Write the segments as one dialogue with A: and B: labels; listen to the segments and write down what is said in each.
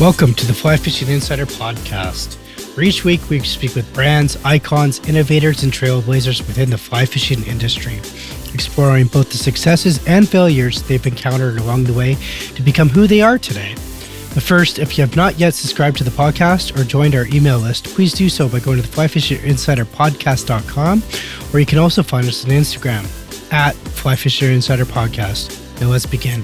A: Welcome to the Fly Fishing Insider Podcast, where each week we speak with brands, icons, innovators, and trailblazers within the fly fishing industry, exploring both the successes and failures they've encountered along the way to become who they are today. But first, if you have not yet subscribed to the podcast or joined our email list, please do so by going to the flyfisherinsiderpodcast.com, or you can also find us on Instagram at flyfisherinsiderpodcast. Now let's begin.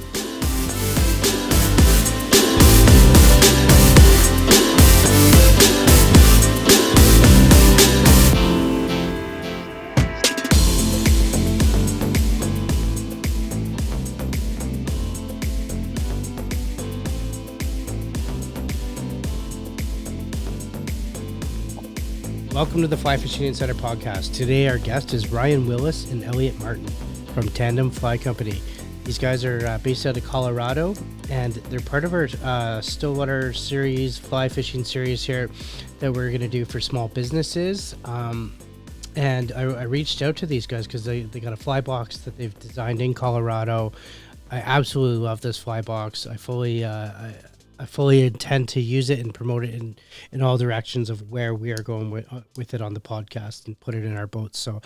A: Welcome to the Fly Fishing Insider Podcast. Today our guest is Ryan Willis and Elliot Martin from Tandem Fly Company. These guys are based out of Colorado, and they're part of our Stillwater series, fly fishing series here that we're going to do for small businesses. And I reached out to these guys because they got a fly box that they've designed in Colorado. I absolutely love this fly box. I fully intend to use it and promote it in all directions of where we are going with it on the podcast and put it in our boats. So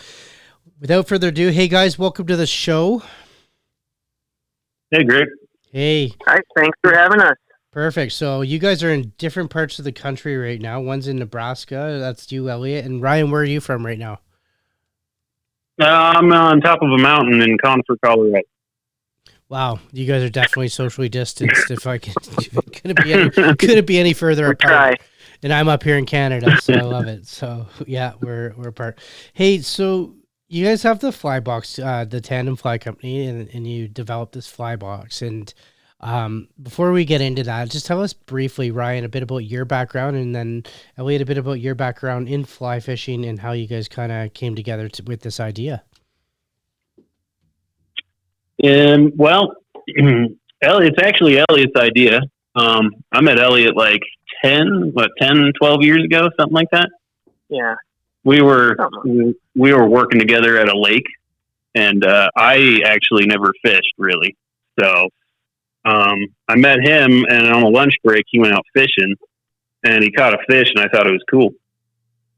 A: without further ado, hey guys, welcome to the show.
B: Hey, Greg.
A: Hey.
C: All right, thanks for having us.
A: Perfect. So you guys are in different parts of the country right now. One's in Nebraska. That's you, Elliot. And Ryan, where are you from right now?
B: I'm on top of a mountain in Conifer, Colorado.
A: Wow, you guys are definitely socially distanced. If I can, could it be any further apart?
C: Try.
A: And I'm up here in Canada, so I love it. So yeah, we're apart. Hey, so you guys have the fly box, the Tandem Fly Company, and you developed this fly box. And before we get into that, just tell us briefly, Ryan, a bit about your background, and then Elliot, a bit about your background in fly fishing and how you guys kind of came together with this idea.
B: Well, it's actually Elliot's idea. I met Elliot like 10, 12 years ago, something like that.
C: Yeah.
B: We were working together at a lake, and I actually never fished really. So I met him, and on a lunch break, he went out fishing, and he caught a fish, and I thought it was cool.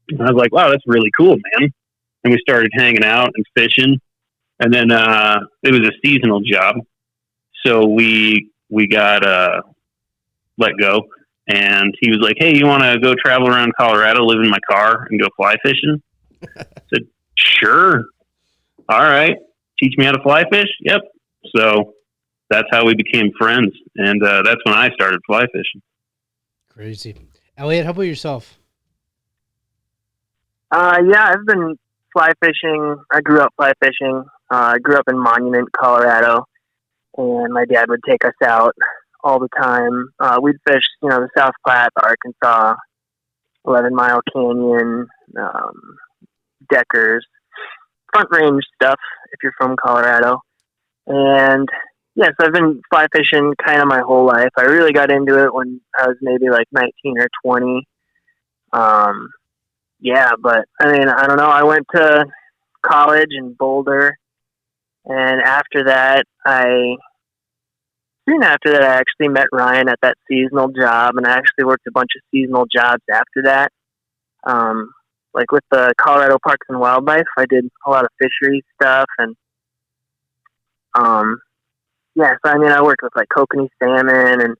B: And I was like, wow, that's really cool, man. And we started hanging out and fishing. And then it was a seasonal job, so we got let go. And he was like, "Hey, you want to go travel around Colorado, live in my car, and go fly fishing?" I said, "Sure. All right. Teach me how to fly fish." Yep. So that's how we became friends, and that's when I started fly fishing.
A: Crazy. Elliot, how about yourself?
C: Yeah, I've been fly fishing. I grew up fly fishing. I grew up in Monument, Colorado, and my dad would take us out all the time. We'd fish, the South Platte, the Arkansas, 11 Mile Canyon, Deckers, front range stuff if you're from Colorado. And yes, I've been fly fishing kind of my whole life. I really got into it when I was maybe like 19 or 20. Yeah, but I mean, I don't know. I went to college in Boulder. And after that, I actually met Ryan at that seasonal job, and I actually worked a bunch of seasonal jobs after that. Like with the Colorado Parks and Wildlife, I did a lot of fishery stuff, and so I mean, I worked with like kokanee salmon and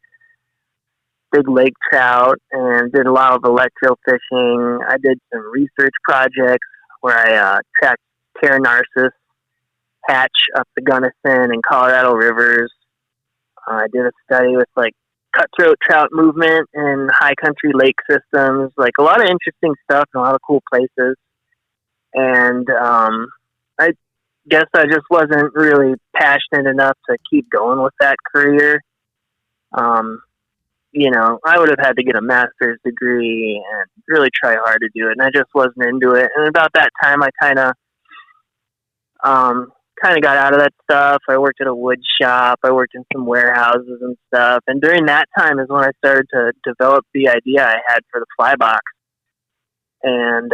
C: big lake trout, and did a lot of electro fishing. I did some research projects where I tracked Terra narcissus hatch up the Gunnison and Colorado rivers. I did a study with like cutthroat trout movement in high country lake systems, like a lot of interesting stuff in a lot of cool places. And I guess I just wasn't really passionate enough to keep going with that career. I would have had to get a master's degree and really try hard to do it, and I just wasn't into it. And about that time, I kind of got out of that stuff. I worked at a wood shop. I worked in some warehouses and stuff. And during that time is when I started to develop the idea I had for the fly box. And,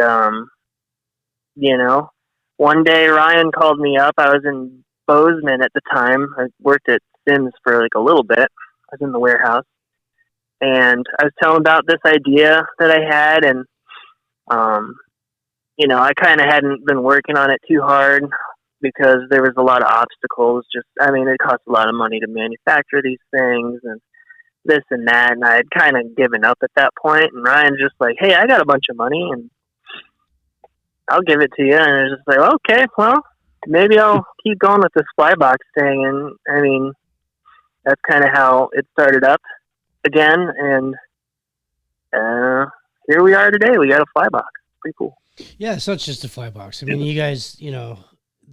C: one day Ryan called me up. I was in Bozeman at the time. I worked at Sims for like a little bit. I was in the warehouse. and I was telling him about this idea that I had, and I kind of hadn't been working on it too hard because there was a lot of obstacles. It costs a lot of money to manufacture these things and this and that, and I had kind of given up at that point. And Ryan's just like, "Hey, I got a bunch of money, and I'll give it to you." And I was just like, "Okay, well, maybe I'll keep going with this flybox thing." And that's kind of how it started up again. And here we are today. We got a flybox. Pretty cool.
A: Yeah, it's not just a flybox. I mean, you guys, the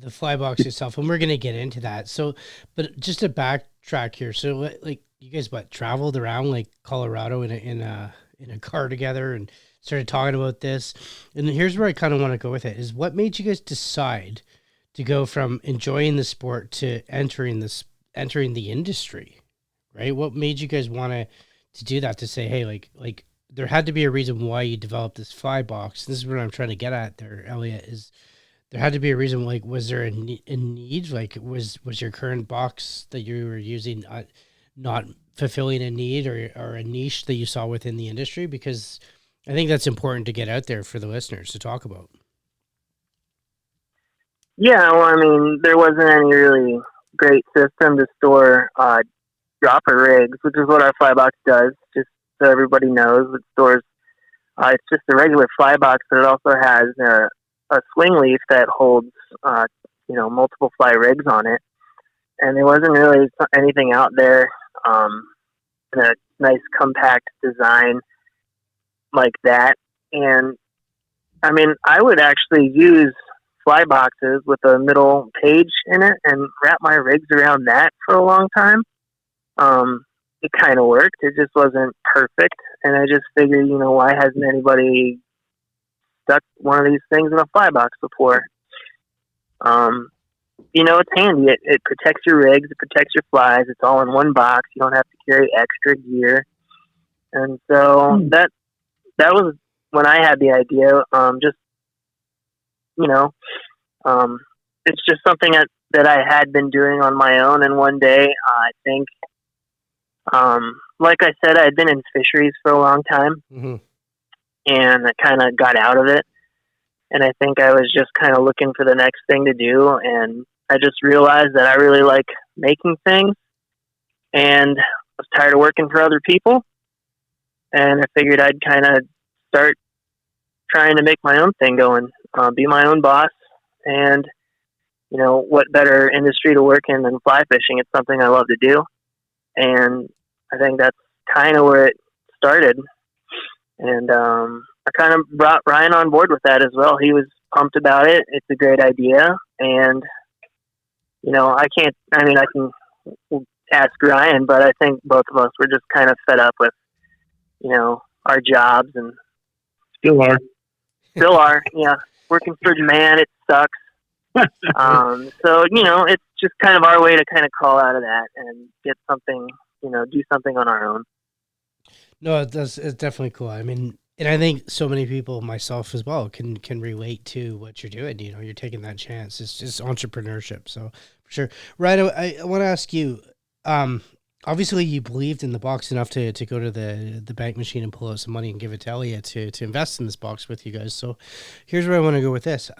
A: flybox itself, and we're going to get into that. So, but just to backtrack here. So like you guys, traveled around like Colorado in a car together and started talking about this. And here's where I kind of want to go with it is what made you guys decide to go from enjoying the sport to entering the industry, right? What made you guys want to do that, to say, hey, like there had to be a reason why you developed this flybox. This is what I'm trying to get at there, Elliot, is there had to be a reason. Like, was there a need? Like, was your current box that you were using not fulfilling a need or a niche that you saw within the industry? Because I think that's important to get out there for the listeners to talk about.
C: Yeah, well, there wasn't any really great system to store dropper rigs, which is what our flybox does. Just so everybody knows, it stores. It's just a regular flybox, but it also has a swing leaf that holds, multiple fly rigs on it. And there wasn't really anything out there in a nice compact design like that. And I would actually use fly boxes with a middle page in it and wrap my rigs around that for a long time. It kind of worked. It just wasn't perfect. And I just figured, why hasn't anybody stuck one of these things in a fly box before? It's handy. It protects your rigs. It protects your flies. It's all in one box. You don't have to carry extra gear. And so that was when I had the idea. It's just something that I had been doing on my own. And one day, I think, like I said, I had been in fisheries for a long time, and I kind of got out of it. And I think I was just kind of looking for the next thing to do. And I just realized that I really like making things, and I was tired of working for other people. And I figured I'd kind of start trying to make my own thing going, be my own boss. And, what better industry to work in than fly fishing? It's something I love to do. And I think that's kind of where it started. And I kind of brought Ryan on board with that as well. He was pumped about it. It's a great idea. And, I can ask Ryan, but I think both of us were just kind of fed up with, our jobs, and
B: Still are.
C: Yeah. Working for the man, it sucks. So, it's just kind of our way to kind of crawl out of that and get something, do something on our own.
A: No, it's definitely cool. And I think so many people, myself as well, can relate to what you're doing. You're taking that chance. It's just entrepreneurship. So for sure. Right. I want to ask you, obviously you believed in the box enough to go to the bank machine and pull out some money and give it to Elliot to invest in this box with you guys. So here's where I want to go with this.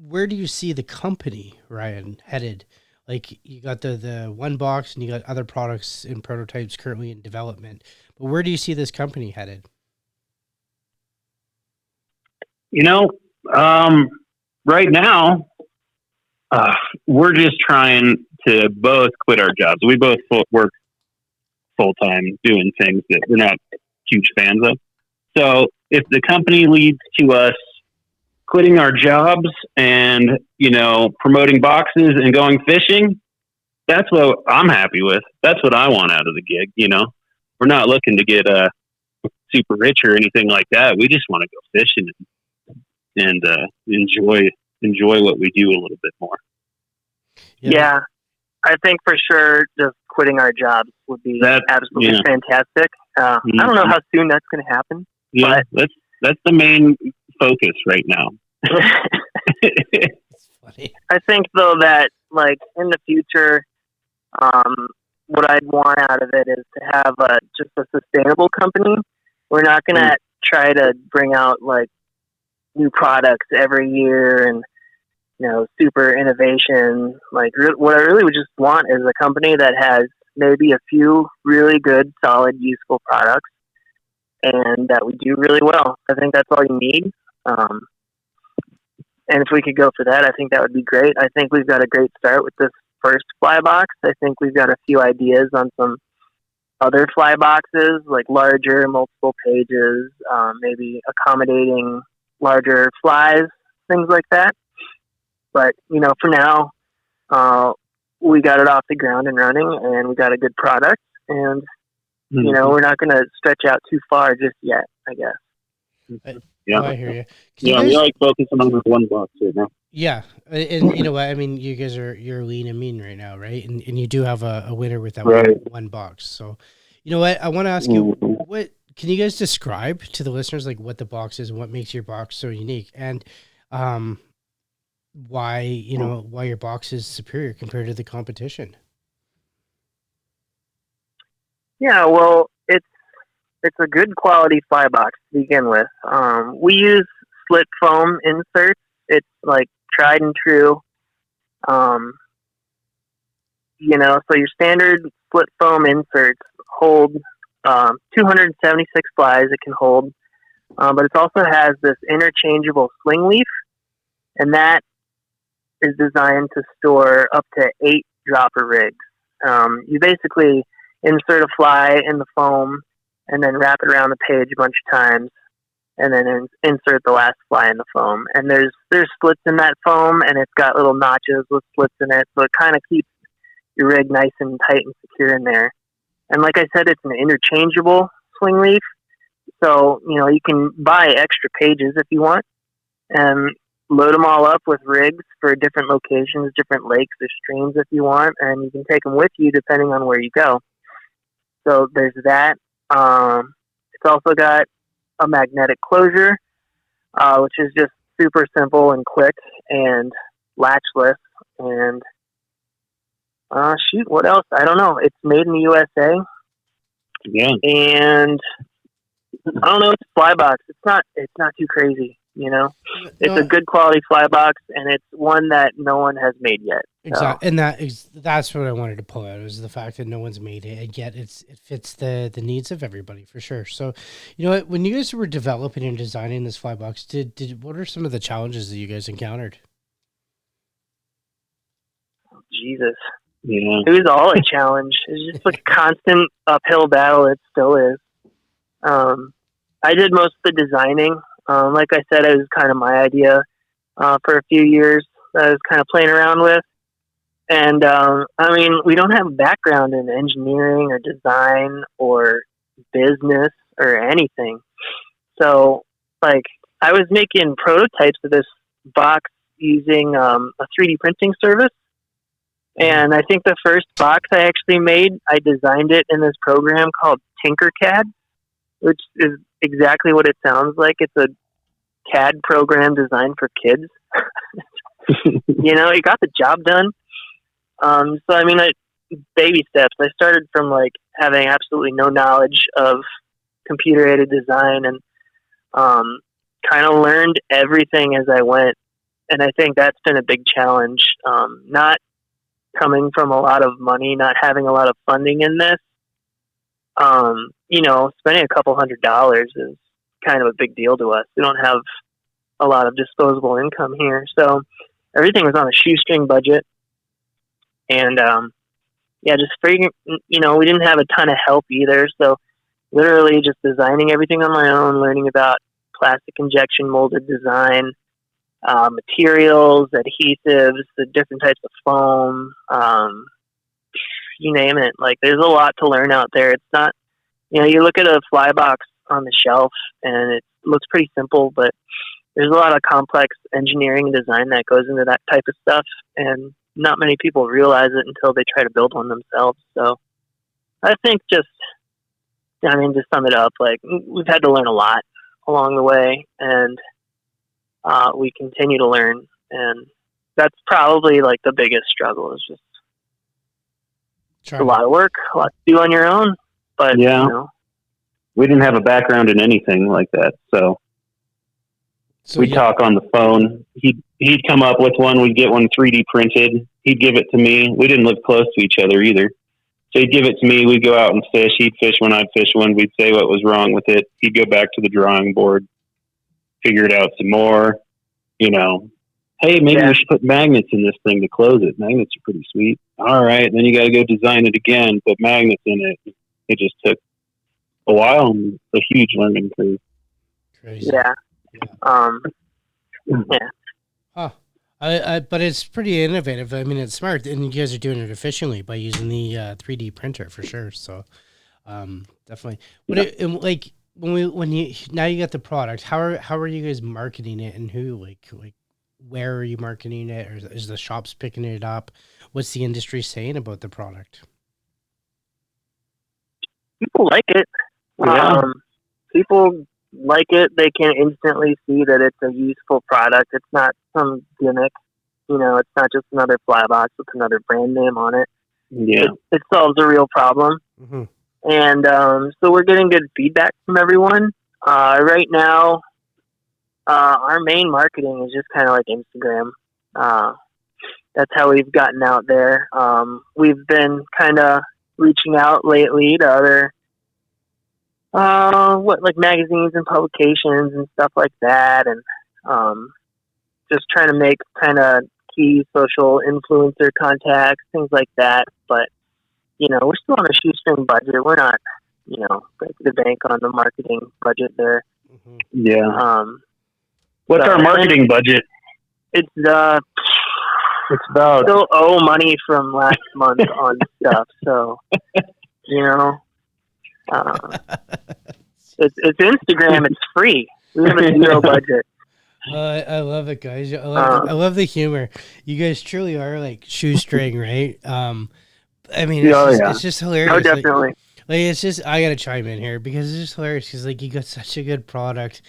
A: Where do you see the company, Ryan, headed? Like, you got the one box and you got other products and prototypes currently in development, but where do you see this company headed?
B: Right now, we're just trying to both quit our jobs. We both work full-time doing things that we're not huge fans of. So if the company leads to us quitting our jobs and, promoting boxes and going fishing, that's what I'm happy with. That's what I want out of the gig. We're not looking to get super rich or anything like that. We just want to go fishing and enjoy what we do a little bit more.
C: Yeah. I think for sure just quitting our jobs would be absolutely fantastic. I don't know how soon that's going to happen.
B: Yeah,
C: but
B: that's the main focus right now.
A: It's funny.
C: I think though that in the future, what I'd want out of it is to have just a sustainable company. We're not going to try to bring out like new products every year and, super innovation. Like what I really would just want is a company that has maybe a few really good, solid, useful products and that we do really well. I think that's all you need. And if we could go for that, I think that would be great. I think we've got a great start with this first fly box. I think we've got a few ideas on some other fly boxes, like larger, multiple pages, maybe accommodating larger flies, things like that. But, for now, we got it off the ground and running, and we got a good product. And, we're not going to stretch out too far just yet, I guess.
A: Yeah, I hear you.
B: We like focusing on this one box right now.
A: Yeah, and you know what? I mean, you guys you're lean and mean right now, right? And you do have a winner with that one box. So, you know what? I want to ask you, what can you guys describe to the listeners, like what the box is and what makes your box so unique, and why your box is superior compared to the competition?
C: Yeah, well, it's a good quality fly box to begin with. We use slit foam inserts. It's like tried and true. So your standard split foam inserts hold 276 flies it can hold, but it also has this interchangeable swing leaf, and that is designed to store up to 8 dropper rigs. You basically insert a fly in the foam and then wrap it around the page a bunch of times, and then insert the last fly in the foam. And there's slits in that foam, and it's got little notches with slits in it, so it kind of keeps your rig nice and tight and secure in there. And like I said, it's an interchangeable swing leaf, so you can buy extra pages if you want, and load them all up with rigs for different locations, different lakes or streams if you want, and you can take them with you depending on where you go. So there's that. It's also got a magnetic closure, which is just super simple and quick and latchless. And what else? I don't know. It's made in the USA.
B: Yeah.
C: And I don't know. It's a fly box. It's not too crazy. It's a good quality fly box, and it's one that no one has made yet.
A: Exactly, and that's what I wanted to pull out, is the fact that no one's made it, and yet it fits the needs of everybody for sure. So, when you guys were developing and designing this fly box, what are some of the challenges that you guys encountered?
C: Oh, Jesus,
B: yeah,
C: it was all a challenge. It was just a constant uphill battle. It still is. I did most of the designing. Like I said, it was kind of my idea for a few years that I was kind of playing around with. And, we don't have a background in engineering or design or business or anything. So, I was making prototypes of this box using a 3D printing service. And I think the first box I actually made, I designed it in this program called Tinkercad, which is exactly what it sounds like. It's a CAD program designed for kids. It got the job done. Baby steps. I started from having absolutely no knowledge of computer-aided design, and kind of learned everything as I went. And I think that's been a big challenge. Not coming from a lot of money, not having a lot of funding in this. Spending a couple $100 is kind of a big deal to us. We don't have a lot of disposable income here. So everything was on a shoestring budget. And, just figuring, we didn't have a ton of help either. So literally just designing everything on my own, learning about plastic injection molded design, materials, adhesives, the different types of foam, you name it. There's a lot to learn out there. It's not, you look at a fly box on the shelf and it looks pretty simple, but there's a lot of complex engineering and design that goes into that type of stuff, and not many people realize it until they try to build one themselves. So I think to sum it up, we've had to learn a lot along the way, and we continue to learn, and that's probably the biggest struggle, is just It's a lot of work, a lot to do on your own. But,
B: yeah.
C: you know.
B: We didn't have a background in anything like that, so we'd talk on the phone. He'd come up with one. We'd get one 3D printed. He'd give it to me. We didn't live close to each other either. So he'd give it to me. We'd go out and fish. He'd fish one. I'd fish one. We'd say what was wrong with it. He'd go back to the drawing board, figure it out some more. You know, hey, maybe we should put magnets in this thing to close it. Magnets are pretty sweet. All right, then you got to go design it again, put magnets in it. It just took a while and a huge learning curve.
A: Crazy.
C: Yeah.
A: Huh. But it's pretty innovative. I mean, it's smart, and you guys are doing it efficiently by using the 3D printer for sure. So, definitely. Like when you now you got the product, how are you guys marketing it, and who like where are you marketing it, or is the shops picking it up? What's the industry saying about the product?
C: People like it.
B: Yeah.
C: People like it. They can instantly see that it's a useful product. It's not some gimmick. You know, it's not just another fly box with another brand name on it.
B: Yeah.
C: It solves a real problem.
A: Mm-hmm.
C: And so we're getting good feedback from everyone. Right now, our main marketing is just kind of like Instagram. That's how we've gotten out there. We've been kind of reaching out lately to other like magazines and publications and stuff like that, and just trying to make kind of key social influencer contacts, things like that. But you know, we're still on a shoestring budget. We're not, you know, breaking the bank on the marketing budget there.
A: Mm-hmm.
B: Yeah. What's our marketing budget?
C: It's
B: about
C: still owe money from last month on stuff, so you know. It's Instagram. It's free. We have a zero budget.
A: I love it, guys. I love the humor. You guys truly are like shoestring, right? I mean, it's just hilarious.
C: Oh, definitely.
A: Like it's just I gotta chime in here because it's just hilarious because like you got such a good product,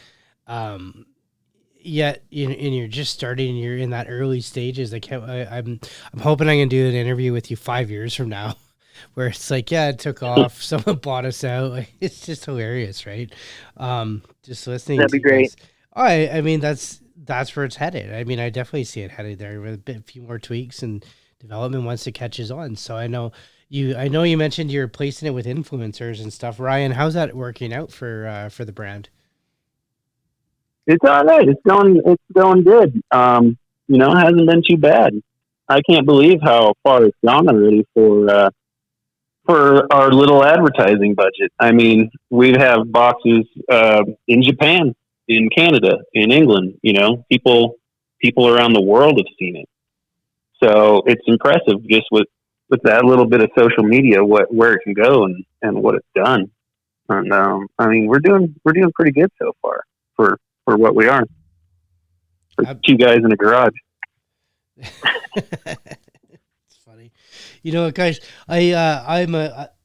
A: yet and you're just starting. You're in that early stages. I'm hoping I can do an interview with you 5 years from now. Where it's like, yeah, it took off. Someone bought us out. Like, it's just hilarious, right? Just listening.
C: That'd be great.
A: I mean, that's where it's headed. I mean, I definitely see it headed there with a few more tweaks and development once it catches on. So I know you mentioned you're placing it with influencers and stuff. Ryan, how's that working out for the brand?
B: It's all right. It's going good. You know, it hasn't been too bad. I can't believe how far it's gone already for our little advertising budget. I mean, we have boxes in Japan, in Canada, in England. You know, people around the world have seen it. So it's impressive just with that little bit of social media, where it can go and what it's done. And I mean, we're doing pretty good so far for what we are. For two guys in a garage.
A: It's funny, you know, guys. I'm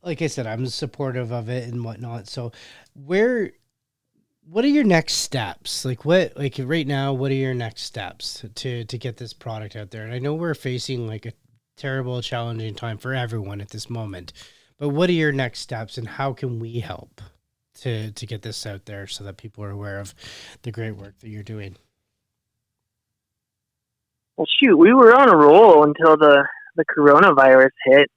A: like I said, I'm supportive of it and whatnot. So, what are your next steps? Like right now, what are your next steps to get this product out there? And I know we're facing like a terrible, challenging time for everyone at this moment. But what are your next steps, and how can we help to get this out there so that people are aware of the great work that you're doing?
C: Well, shoot, we were on a roll until the coronavirus hit.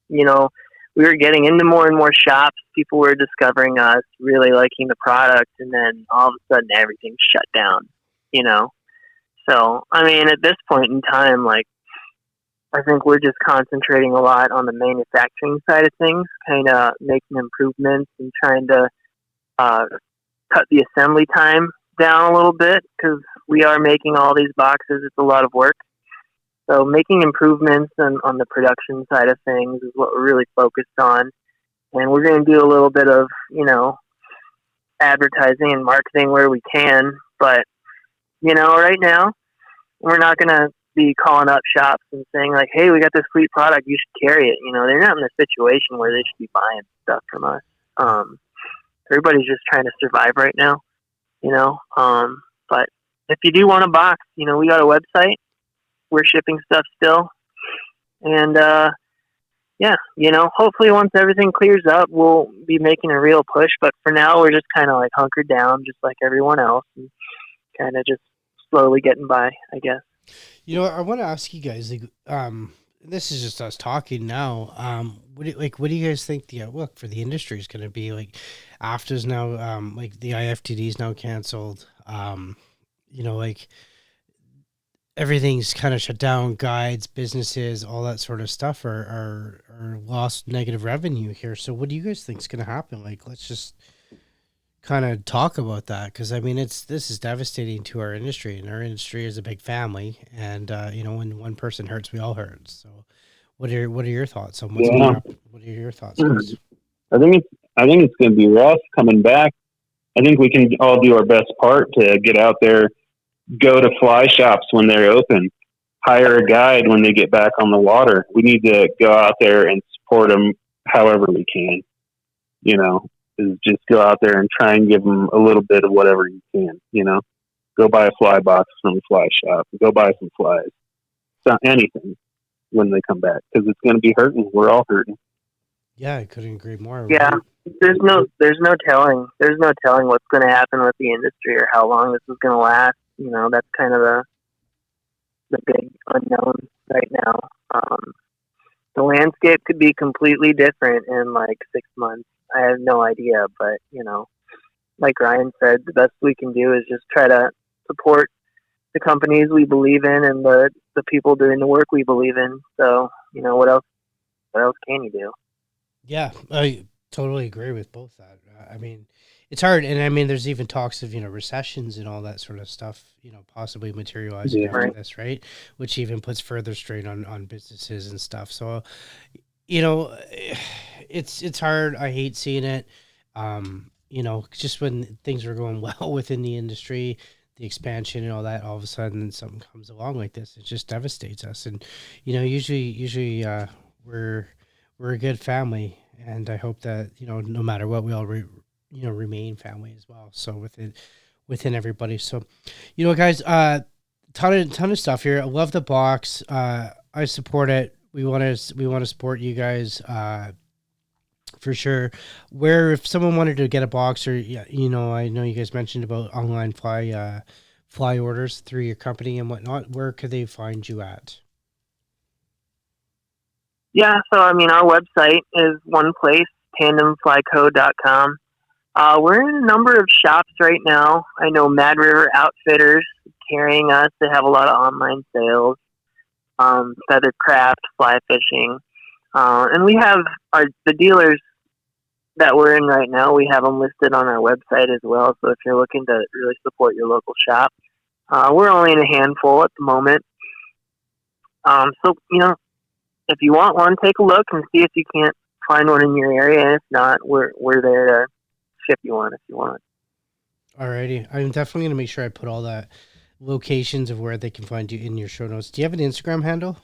C: You know, we were getting into more and more shops. People were discovering us, really liking the product, and then all of a sudden everything shut down, you know? So, I mean, at this point in time, like, I think we're just concentrating a lot on the manufacturing side of things, kind of making improvements and trying to cut the assembly time down a little bit, because we are making all these boxes. It's a lot of work. So making improvements on the production side of things is what we're really focused on. And we're going to do a little bit of, you know, advertising and marketing where we can. But, you know, right now, we're not going to be calling up shops and saying, like, hey, we got this sweet product, you should carry it. You know, they're not in a situation where they should be buying stuff from us. Everybody's just trying to survive right now, you know. But if you do want a box, you know, we got a website. We're shipping stuff still. And, yeah, hopefully once everything clears up, we'll be making a real push. But for now, we're just kind of like hunkered down, just like everyone else, and kind of just slowly getting by, I guess.
A: I want to ask you guys, like, this is just us talking now. What do you guys think the outlook for the industry is going to be? Like, AFTA's now, like the IFTD is now canceled. Like everything's kind of shut down. Guides, businesses, all that sort of stuff are lost negative revenue here. So, what do you guys think is going to happen? Like, let's just kind of talk about that, because I mean this is devastating to our industry, and our industry is a big family, and when one person hurts, we all hurt. So what are your thoughts on what's going to happen? What are your thoughts, guys?
B: I think it's going to be rough coming back. I think we can all do our best part to get out there, go to fly shops when they're open, hire a guide when they get back on the water. We need to go out there and support them however we can, is just go out there and try and give them a little bit of whatever you can, go buy a fly box from the fly shop, go buy some flies, anything when they come back, because it's going to be hurting. We're all hurting.
A: Yeah, I couldn't agree more.
C: Yeah. There's no telling what's going to happen with the industry or how long this is going to last. That's kind of the big unknown right now. The landscape could be completely different in like 6 months. I have no idea, but like Ryan said, the best we can do is just try to support the companies we believe in and the people doing the work we believe in. So, what else can you do?
A: Yeah, I totally agree with both that. I mean, it's hard, and I mean, there's even talks of recessions and all that sort of stuff, possibly materializing after this, right? Which even puts further strain on businesses and stuff. So, it's hard. I hate seeing it. Just when things are going well within the industry, the expansion and all that, all of a sudden something comes along like this, it just devastates us. And usually we're a good family, and I hope that no matter what, we all remain family as well. So within everybody. So guys, ton of stuff here. I love the box. I support it. We want to support you guys for sure. Where if someone wanted to get a box, or I know you guys mentioned about online fly orders through your company and whatnot, where could they find you at?
C: Yeah, so I mean, our website is one place, tandemflyco.com. We're in a number of shops right now. I know Mad River Outfitters is carrying us. They have a lot of online sales. Feathercraft, fly fishing. And we have the dealers that we're in right now, we have them listed on our website as well. So if you're looking to really support your local shop, we're only in a handful at the moment. So, if you want one, take a look and see if you can't find one in your area. And if not, we're there to ship you one if you want.
A: Alrighty. I'm definitely going to make sure I put all that locations of where they can find you in your show notes. Do you have an Instagram handle?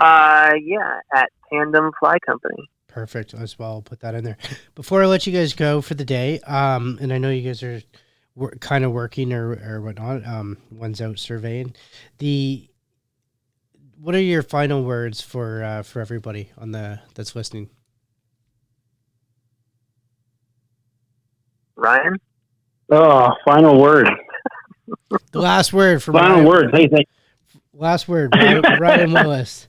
C: Yeah, at Tandem Fly Company.
A: Perfect. As well, I'll put that in there. Before I let you guys go for the day, and I know you guys are kind of working or whatnot, one's out surveying. What are your final words for everybody that's listening?
C: Ryan?
B: Oh, final word.
A: The last word for
B: final
A: Ryan.
B: word. Hey, thanks.
A: Last word, Ryan Willis.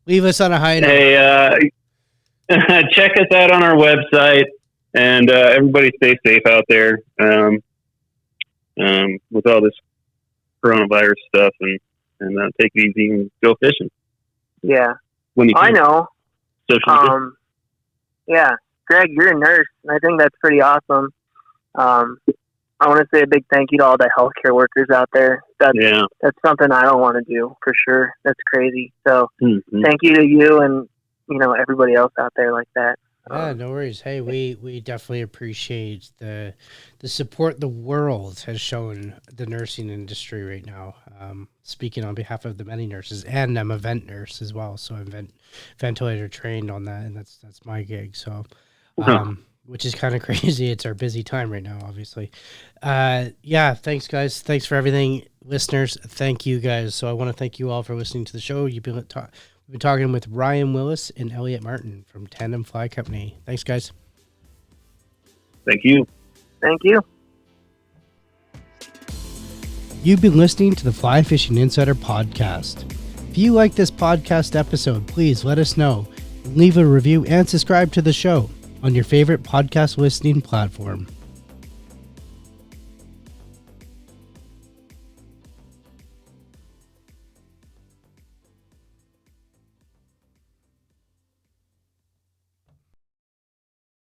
A: Leave us on a high note.
B: Hey, check us out on our website, and everybody stay safe out there with all this coronavirus stuff, and take it easy and go fishing.
C: Yeah,
B: when you can.
C: I know. Yeah, Greg, you're a nurse, and I think that's pretty awesome. I want to say a big thank you to all the healthcare workers out there. That's something I don't want to do for sure. That's crazy. So thank you to you and everybody else out there like that.
A: Yeah, no worries. Hey, we definitely appreciate the support the world has shown the nursing industry right now. Speaking on behalf of the many nurses, and I'm a vent nurse as well, so I'm ventilator trained on that, and that's my gig. So, which is kind of crazy. It's our busy time right now, obviously. Yeah, thanks guys. Thanks for everything, listeners. Thank you guys. So I want to thank you all for listening to the show. You've been We've been talking with Ryan Willis and Elliot Martin from Tandem Fly Company. Thanks, guys.
B: Thank you.
C: Thank you.
A: You've been listening to the Fly Fishing Insider podcast. If you like this podcast episode, please let us know. Leave a review and subscribe to the show on your favorite podcast listening platform.